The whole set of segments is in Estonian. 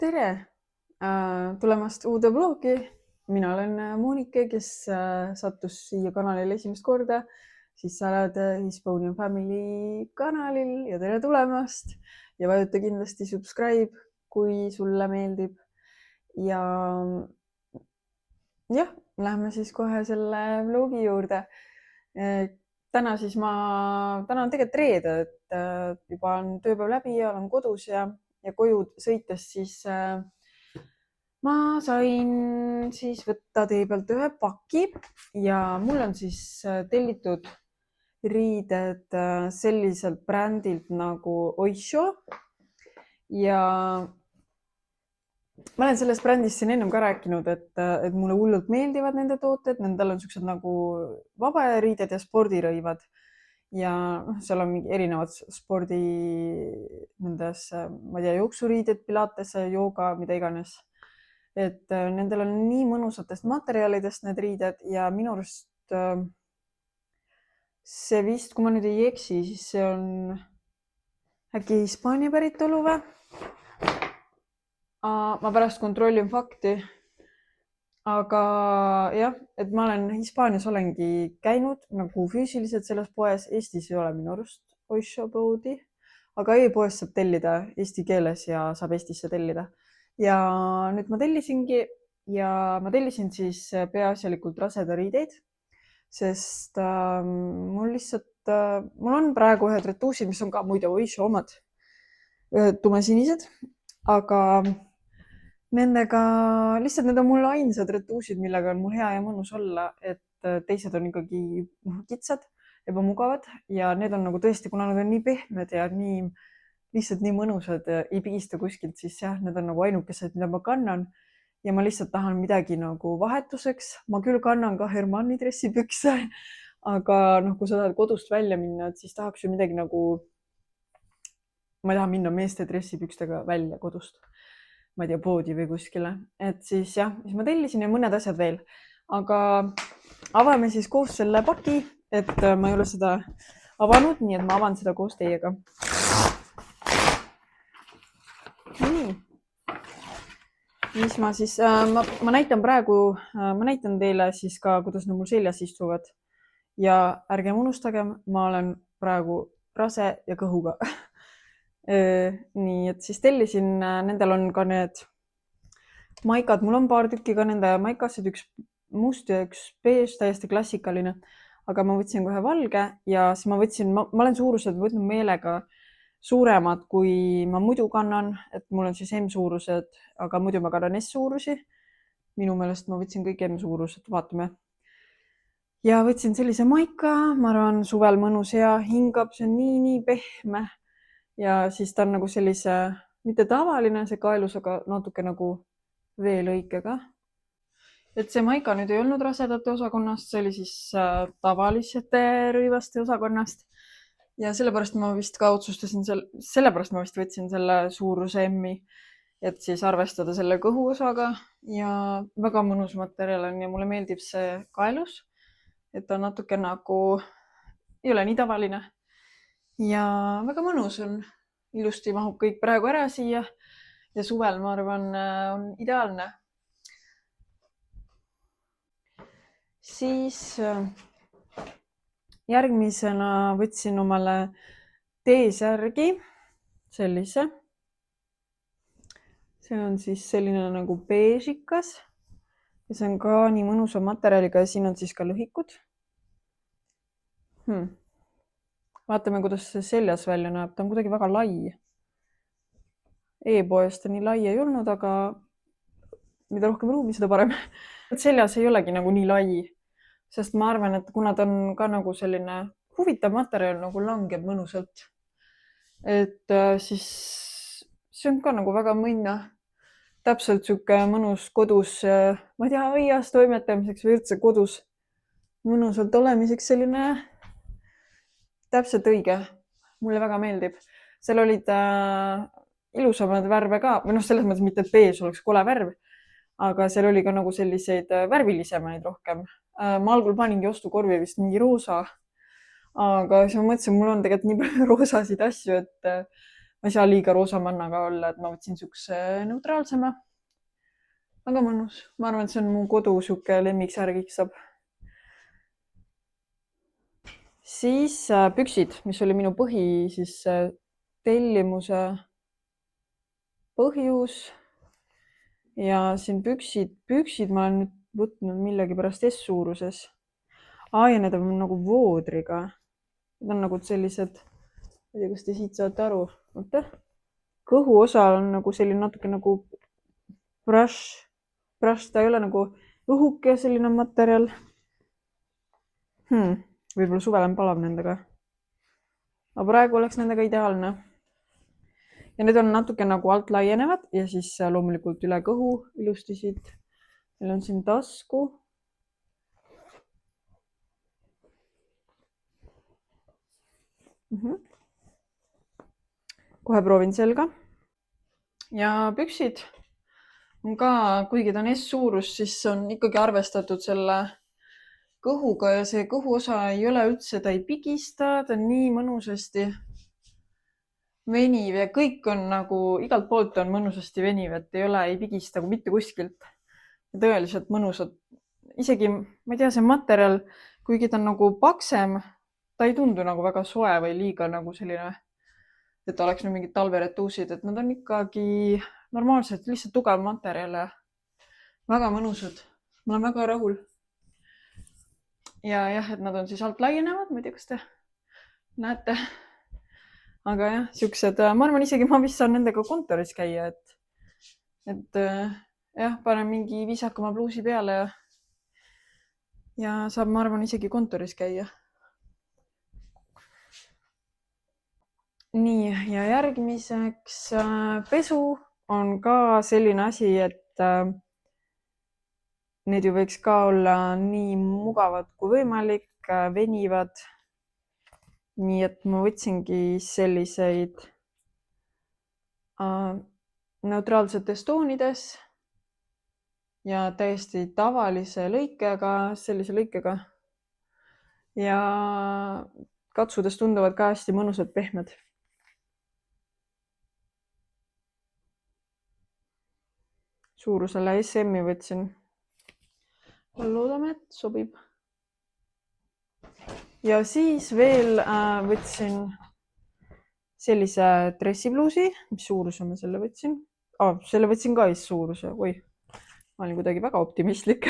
tere tulemast uude vlogi. Mina olen Monika, kes sattus siia kanalile esimest korda. Siis sa oled Hispanian Family kanalil ja tere tulemast. Ja vajuta kindlasti subscribe, kui sulle meeldib. Ja jah, lähme siis kohe selle vlogi juurde. Täna on tegelikult reede, et juba on tööpäev läbi ja olen kodus ja koju sõites siis ma sain siis võtta tee pealt ühe paki ja mul on siis tellitud riided selliselt brändilt nagu Oysho. Ja ma olen sellest brändist siin ennem ka rääkinud, et mulle hullult meeldivad nende tooted. Nendel on siuksed nagu vabariided ja spordirõivad. Ja seal on erinevad spordi nendes, ma ei tea, jooksuriided, pilates, jooga, mida iganes. Et nendel on nii mõnusatest materjalidest need riided ja minu arust see vist, kui ma nüüd ei eksi, siis see on äkki Hispaania päritolu või? Ma pärast kontrollin fakti. Aga jah, et ma olen Hispaanias olengi käinud nagu füüsiliselt selles poes. Eestis ei ole minu arust Oysho poodi, aga e-poest saab tellida eesti keeles ja saab Eestisse tellida. Ja nüüd ma tellisingi ja ma tellisin siis peaasjalikult rasedariideid, sest mul on praegu ühed retuusid, mis on ka muide Oysho omad, ühed tumesinised, aga nendega lihtsalt need on mul ainsad retuusid, millega on mul hea ja mõnus olla, et teised on ikkagi kitsad, ebamugavad ja need on nagu tõesti, kuna nad on nii pehmed ja lihtsalt nii mõnusad, ei pigista kuskilt, siis jah, need on nagu ainukesed, mida ma kannan ja ma lihtsalt tahan midagi nagu vahetuseks. Ma küll kannan ka Hermanni dressipükse, aga kui sa tahad kodust välja minna, et siis tahaks ju midagi nagu, ma ei taha minna meeste dressipükstega välja kodust. Ma ei tea, poodi või kuskile. Et siis jah, siis ma tellisin ja mõned asjad veel. Aga avame siis koos selle paki, et ma ei ole seda avanud, nii et ma avan seda koos teiega. Nii. Mis ma siis, ma näitan teile siis ka, kuidas nad mul seljas istuvad. Ja ärgem unustagem, ma olen praegu rase ja kõhuga. Nii, et siis tellisin, nendel on ka need maikad, mul on paar tükki ka nende maikased, üks must ja üks beež, täiesti klassikaline, aga ma võtsin kohe valge ja siis ma olen suurused võtnud meelega suuremad, kui ma muidu kannan, et mul on siis M-suurused, aga muidu ma kannan S-suurusi. Minu meelest ma võtsin kõik M-suurused, vaatame. Ja võtsin sellise maika, ma arvan, suvel mõnus hea, hingab, see on nii pehme. Ja siis ta on nagu sellise, mitte tavaline see kaelus, aga natuke nagu veelõikega. Et see maika nüüd ei olnud rasedate osakonnast, see oli siis tavalisete rõivaste osakonnast. Ja sellepärast ma vist otsustasin sellepärast ma vist võtsin selle suuruse M-i, et siis arvestada selle kõhuosaga ja väga mõnus materjal on ja mulle meeldib see kaelus, et ta natuke nagu ei ole nii tavaline. Ja väga mõnus on, ilusti mahub kõik praegu ära siia ja suvel, ma arvan, on ideaalne. Siis järgmisena võtsin omale T-särgi, sellise. See on siis selline nagu beežikas ja see on ka nii mõnusa materjaliga ja siin on siis ka lõhikud. Vaatame, kuidas see seljas välja näeb. Ta on kuidagi väga lai. E-poest nii lai ei olnud, aga mida rohkem ruumi, seda parem. Seljas ei olegi nagu nii lai, sest ma arvan, et kuna ta on ka nagu selline huvitav materjal, nagu langeb mõnusalt, et siis see on ka nagu väga mõnna. Täpselt siuke mõnus kodus, ma ei tea, aias toimetamiseks või üldse kodus mõnusalt olemiseks selline täpselt õige. Mulle väga meeldib. Seal olid ilusamad värve ka, või selles mõttes mitte, et beež oleks kole värv, aga seal oli ka nagu selliseid värvilisemaid rohkem. Ma algul paningi ostukorvi vist mingi roosa, aga siis ma mõtlesin, mul on tegelikult nii palju roosasid asju, et ma ei saa liiga roosamannaga olla, et ma võtsin siukse neutraalsema. Väga mõnus. Ma arvan, et see on mu kodu siuke lemmiksärgiks saab. Siis püksid, mis oli minu siis tellimuse põhjus. Ja siin püksid ma olen nüüd võtnud millegipärast S-suuruses. Ja need on nagu voodriga. Need on nagu sellised, ma ei tea, kas te siit saate aru. Oota. Kõhuosa on nagu selline natuke nagu brush. Ta ei ole nagu õhuke selline materjal. Võib-olla suvel on palav nendega. Aga praegu oleks nendega ideaalne. Ja need on natuke nagu alt laienevad ja siis loomulikult üle kõhu ilusti siit. Meil on siin tasku. Kohe proovin selga. Ja püksid on ka, kuigi ta on S-suurus, siis on ikkagi arvestatud selle kõhuga ja see kõhuosa ei ole üldse, ta ei pigista, ta on nii mõnusasti veniv ja kõik on nagu, igalt poolt on mõnusasti veniv, et ei pigista mitte kuskilt. Tõeliselt mõnusad. Isegi, ma ei tea, see materjal, kuigi ta on nagu paksem, ta ei tundu nagu väga soe või liiga nagu selline, et oleks nüüd mingid talveretuusid, et nad on ikkagi normaalselt lihtsalt tugev materjal ja väga mõnusad. Ma olen väga rahul. Ja jah, et nad on siis alt laienevad, ma ei tea, kas te näete. Aga jah, siuksed, ma arvan isegi, ma vist saan nendega kontoris käia, et jah, panen mingi viisakama pluusi peale ja saab, ma arvan, isegi kontoris käia. Nii, ja järgmiseks pesu on ka selline asi, et need ju võiks ka olla nii mugavad kui võimalik, venivad. Nii et ma võtsingi selliseid neutraalsetes toonides ja täiesti tavalise lõikega, sellise lõikega. Ja katsudes tunduvad ka hästi mõnusad pehmed. Suurusele SM-i võtsin. Loodame, et sobib. Ja siis veel võtsin sellise dressipluusi, mis suuruse ma selle võtsin. Selle võtsin ka S-suuruse, oi, ma olin kuidagi väga optimistlik.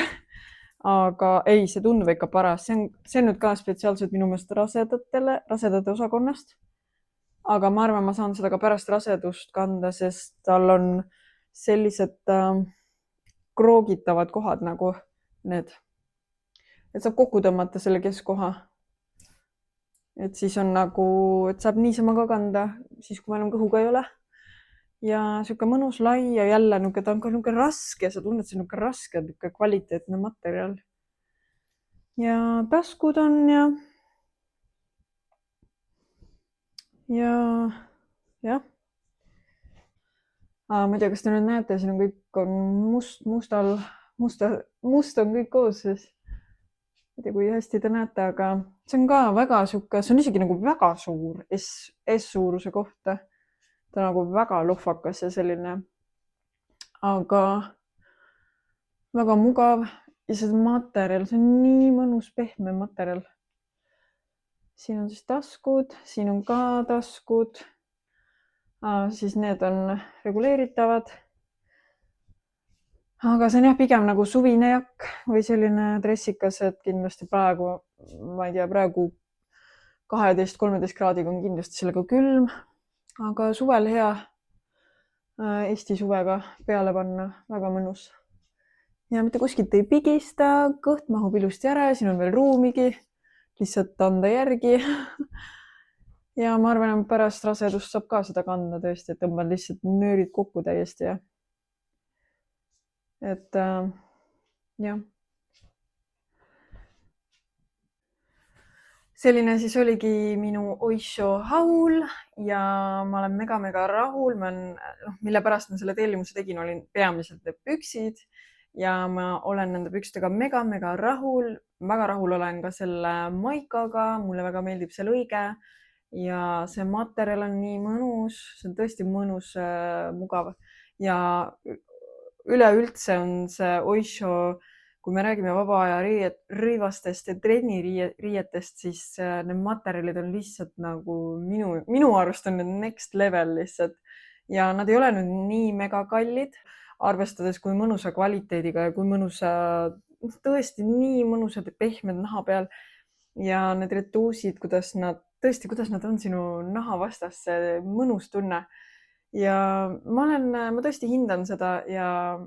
Aga ei, see tundub ikka paras. See on nüüd ka spetsiaalselt minu meelest rasedate osakonnast. Aga ma arvan, ma saan seda ka pärast rasedust kanda, sest tal on sellised kroogitavad kohad nagu need. Et saab kokku tõmmata selle keskkoha. Et siis on nagu, et saab niisama ka kanda, siis kui ma enam kõhuga ei ole. Ja siuke mõnus lai ja jälle ta on ka niuke raske, sa tunned, see niuke raske, niuke kvaliteetne materjal. Ja taskud on ja jah. Ma ei tea, kas te nüüd näete, siin on kõik on must on kõik koos siis. Ma ei tea, kui hästi te näete, aga see on ka väga siuke, see on isegi nagu väga suur S-suuruse kohta. Ta on nagu väga lohvakas ja selline, aga väga mugav ja see materjal, see on nii mõnus pehme materjal. Siin on siis taskud, siin on ka taskud. Siis need on reguleeritavad. Aga see on jah pigem nagu suvine jakk või selline dressikas, et kindlasti praegu, ma ei tea, praegu 12-13 kraadiga on kindlasti sellega külm, aga suvel hea Eesti suvega peale panna, väga mõnus. Ja mitte kuskilt ei pigista, kõht mahub ilusti ära, siin on veel ruumigi, lihtsalt anda järgi. Ja ma arvan, et pärast rasedust saab ka seda kanda tõesti, et tõmban lihtsalt nöörid kokku täiesti. Et jah. Selline siis oligi minu Oysho haul ja ma olen mega rahul. Mille pärast ma selle tellimuse tegin, olin peamiselt need püksid ja ma olen nende pükstega mega rahul. Väga rahul olen ka selle maikaga, mulle väga meeldib see lõige. ja see materjal on nii mõnus, see on tõesti mõnus, mugav ja üleüldse on see Oysho, kui me räägime vaba aja rõivastest ja trenniriietest, siis need materjalid on lihtsalt nagu minu arust on need next level lihtsalt ja nad ei ole nüüd nii mega kallid, arvestades kui mõnusa kvaliteediga ja kui mõnusa, tõesti nii mõnusad ja pehmed naha peal ja need retuusid, kuidas nad on sinu naha vastas, see mõnus tunne ja ma tõesti hindan seda ja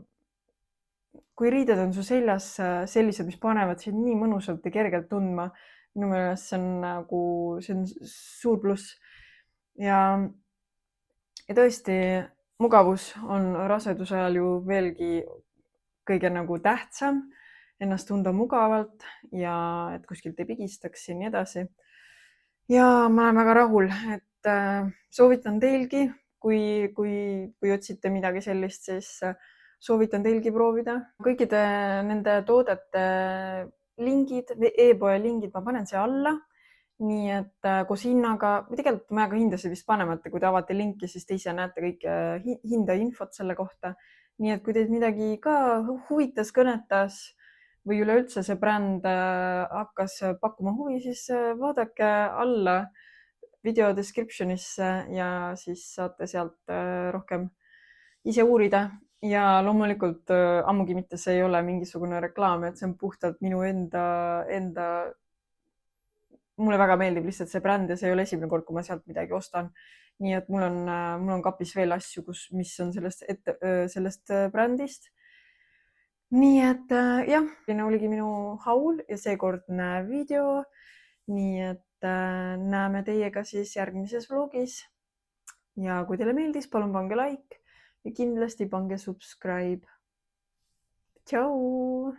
kui riided on su seljas sellised, mis panevad sind nii mõnusalt ja kergelt tundma, minu meelest see on suur pluss ja tõesti mugavus on raseduse ajal ju veelgi kõige nagu tähtsam, ennast tunda mugavalt ja et kuskilt ei pigistaks ja nii edasi. Ja ma olen väga rahul, et soovitan teilgi, kui otsite midagi sellist, siis soovitan teilgi proovida. Kõikide nende toodete lingid, e-poe lingid ma panen siia alla. Nii et koos hinnaga, või tegelikult ma ei hakka hindasid vist panemata, kui te avate linki, siis te ise näete kõike hinda infot selle kohta. Nii et kui teid midagi ka huvitas, kõnetas või üleüldse see bränd hakkas pakkuma huvi, siis vaadake alla video descriptionisse ja siis saate sealt rohkem ise uurida. Ja loomulikult ammugi mitte see ei ole mingisugune reklaam, et see on puhtalt minu enda mulle väga meeldib lihtsalt see bränd ja see ei ole esimene kord, kui ma sealt midagi ostan. Nii et mul on kapis veel asju, mis on sellest brändist. Nii et jah, selline oligi minu haul ja seekordne video. Nii et näeme teiega siis järgmises vlogis. Ja kui teile meeldis, palun pange like ja kindlasti pange subscribe. Tšau!